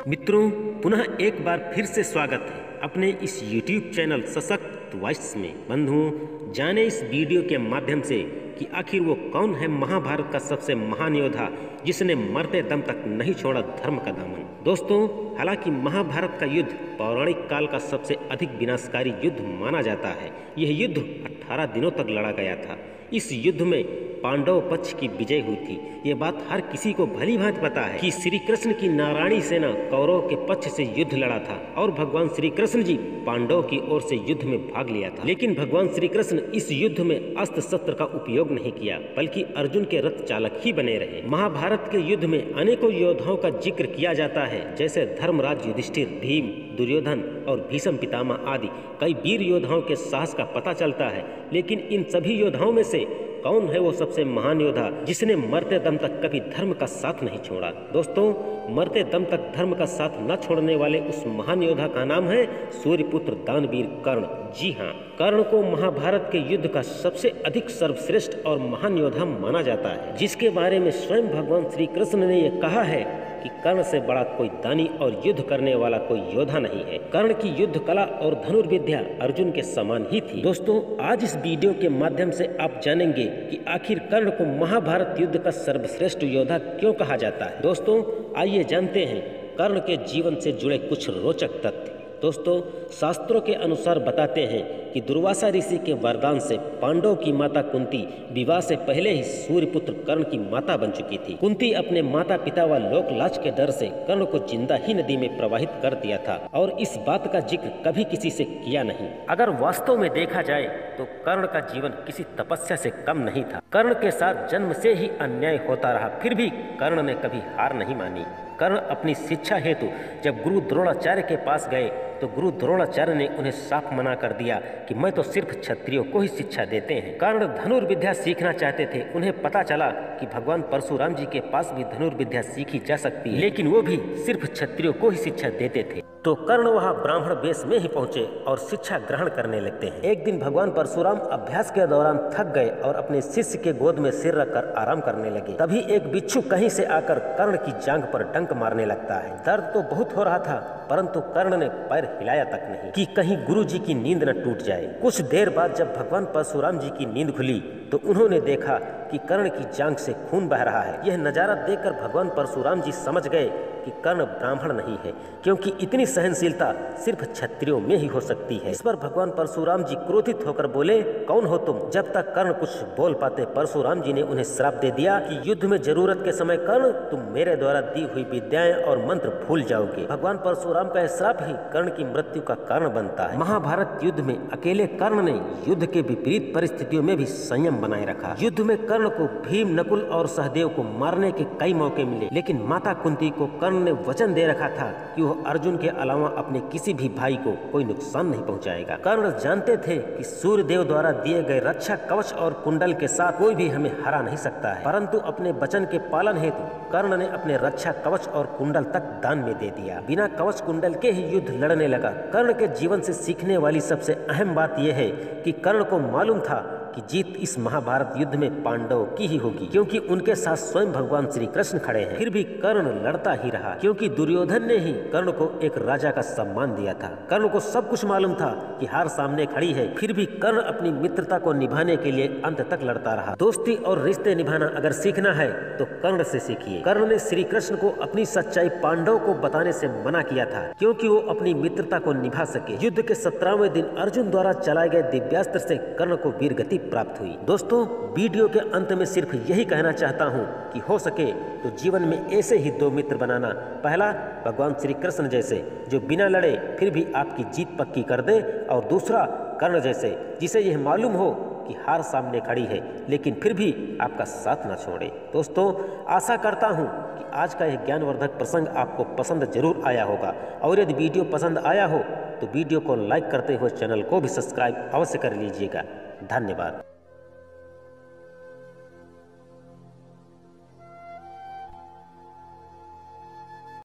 मित्रों, पुनः एक बार फिर से स्वागत है अपने इस YouTube चैनल सशक्त वॉइस में। बंधुओं, जाने इस वीडियो के माध्यम से कि आखिर वो कौन है महाभारत का सबसे महान योद्धा जिसने मरते दम तक नहीं छोड़ा धर्म का दामन। दोस्तों, हालांकि महाभारत का युद्ध पौराणिक काल का सबसे अधिक विनाशकारी युद्ध माना जाता है। यह युद्ध 18 दिनों तक लड़ा गया था। इस युद्ध में पांडव पक्ष की विजय हुई थी। ये बात हर किसी को भली भांति पता है कि श्री कृष्ण की नारायणी सेना कौरव के पक्ष से युद्ध लड़ा था और भगवान श्री कृष्ण जी पांडव की ओर से युद्ध में भाग लिया था। लेकिन भगवान श्री कृष्ण इस युद्ध में अस्त्र शस्त्र का उपयोग नहीं किया, बल्कि अर्जुन के रथ चालक ही बने रहे। महाभारत के युद्ध में अनेकों योद्धाओं का जिक्र किया जाता है, जैसे धर्मराज युधिष्ठिर, भीम, दुर्योधन और भीष्म पितामह आदि कई वीर योद्धाओं के साहस का पता चलता है। लेकिन इन सभी योद्धाओं में से कौन है वो सबसे महान योद्धा जिसने मरते दम तक कभी धर्म का साथ नहीं छोड़ा? दोस्तों, मरते दम तक धर्म का साथ न छोड़ने वाले उस महान योद्धा का नाम है सूर्यपुत्र दानवीर कर्ण। जी हाँ, कर्ण को महाभारत के युद्ध का सबसे अधिक सर्वश्रेष्ठ और महान योद्धा माना जाता है, जिसके बारे में स्वयं भगवान श्री कृष्ण ने यह कहा है कि कर्ण से बड़ा कोई दानी और युद्ध करने वाला कोई योद्धा नहीं है। कर्ण की युद्ध कला और धनुर्विद्या अर्जुन के समान ही थी। दोस्तों, आज इस वीडियो के माध्यम से आप जानेंगे कि आखिर कर्ण को महाभारत युद्ध का सर्वश्रेष्ठ योद्धा क्यों कहा जाता है। दोस्तों, आइए जानते हैं कर्ण के जीवन से जुड़े कुछ रोचक तथ्य। दोस्तों, शास्त्रों के अनुसार बताते हैं कि दुर्वासा ऋषि के वरदान से पांडव की माता कुंती विवाह से पहले ही सूर्यपुत्र कर्ण की माता बन चुकी थी। कुंती अपने माता पिता व लोकलाज के डर से कर्ण को जिंदा ही नदी में प्रवाहित कर दिया था और इस बात का जिक्र कभी किसी से किया नहीं। अगर वास्तव में देखा जाए तो कर्ण का जीवन किसी तपस्या से कम नहीं था। कर्ण के साथ जन्म से ही अन्याय होता रहा, फिर भी कर्ण ने कभी हार नहीं मानी। कर्ण अपनी शिक्षा हेतु जब गुरु द्रोणाचार्य के पास गए तो गुरु द्रोणाचार्य ने उन्हें साफ मना कर दिया कि मैं तो सिर्फ क्षत्रियों को ही शिक्षा देते हैं। कर्ण धनुर्विद्या सीखना चाहते थे। उन्हें पता चला कि भगवान परशुराम जी के पास भी धनुर्विद्या सीखी जा सकती है, लेकिन वो भी सिर्फ क्षत्रियों को ही शिक्षा देते थे। तो कर्ण वहाँ ब्राह्मण वेश में ही पहुंचे और शिक्षा ग्रहण करने लगते हैं। एक दिन भगवान परशुराम अभ्यास के दौरान थक गए और अपने शिष्य के गोद में सिर रखकर आराम करने लगे। तभी एक बिच्छू कहीं से आकर कर्ण की जांघ पर डंक मारने लगता है। दर्द तो बहुत हो रहा था, परंतु कर्ण ने पैर हिलाया तक नहीं कि कहीं गुरु जी की नींद न टूट जाए। कुछ देर बाद जब भगवान परशुराम जी की नींद खुली तो उन्होंने देखा कि कर्ण की जांघ से खून बह रहा है। यह नजारा देखकर भगवान परशुराम जी समझ गए कि कर्ण ब्राह्मण नहीं है, क्योंकि इतनी सहनशीलता सिर्फ क्षत्रियों में ही हो सकती है। इस पर भगवान परशुराम जी क्रोधित होकर बोले, कौन हो तुम? जब तक कर्ण कुछ बोल पाते परशुराम जी ने उन्हें श्राप दे दिया कि युद्ध में जरूरत के समय कर्ण तुम मेरे द्वारा दी हुई विद्याएं और मंत्र भूल जाओगे। भगवान परशुराम का श्राप ही कर्ण की मृत्यु का कारण बनता है। महाभारत युद्ध में अकेले कर्ण ने युद्ध के विपरीत परिस्थितियों में भी संयम बनाए रखा। युद्ध में कर्ण को भीम, नकुल और सहदेव को मारने के कई मौके मिले, लेकिन माता कुंती को कर्ण ने वचन दे रखा था कि वह अर्जुन के अलावा अपने किसी भी भाई को कोई नुकसान नहीं पहुंचाएगा। कर्ण जानते थे कि सूर्यदेव द्वारा दिए गए रक्षा कवच और कुंडल के साथ कोई भी हमें हरा नहीं सकता है, परंतु अपने वचन के पालन हेतु कर्ण ने अपने रक्षा कवच और कुंडल तक दान में दे दिया। बिना कवच कुंडल के ही युद्ध लड़ने लगा। कर्ण के जीवन से सीखने वाली सबसे अहम बात यह है कि कर्ण को मालूम था कि जीत इस महाभारत युद्ध में पांडव की ही होगी, क्योंकि उनके साथ स्वयं भगवान श्री कृष्ण खड़े हैं। फिर भी कर्ण लड़ता ही रहा, क्योंकि दुर्योधन ने ही कर्ण को एक राजा का सम्मान दिया था। कर्ण को सब कुछ मालूम था कि हार सामने खड़ी है, फिर भी कर्ण अपनी मित्रता को निभाने के लिए अंत तक लड़ता रहा। दोस्ती और रिश्ते निभाना अगर सीखना है तो कर्ण से सीखिए। कर्ण ने श्री कृष्ण को अपनी सच्चाई पांडव को बताने से मना किया था, क्योंकि वो अपनी मित्रता को निभा सके। युद्ध के 17वें दिन अर्जुन द्वारा चलाए गए दिव्यास्त्र से कर्ण को वीरगति प्राप्त हुई। दोस्तों, वीडियो के अंत में सिर्फ यही कहना चाहता हूँ कि हो सके तो जीवन में ऐसे ही दो मित्र बनाना। पहला भगवान श्री कृष्ण जैसे, जो बिना लड़े फिर भी आपकी जीत पक्की कर दे, और दूसरा कर्ण जैसे, जिसे यह मालूम हो कि हार सामने खड़ी है लेकिन फिर भी आपका साथ न छोड़े। दोस्तों, आशा करता हूँ कि आज का यह ज्ञानवर्धक प्रसंग आपको पसंद जरूर आया होगा, और यदि वीडियो पसंद आया हो तो वीडियो को लाइक करते हुए चैनल को भी सब्सक्राइब अवश्य कर लीजिएगा। धन्यवाद।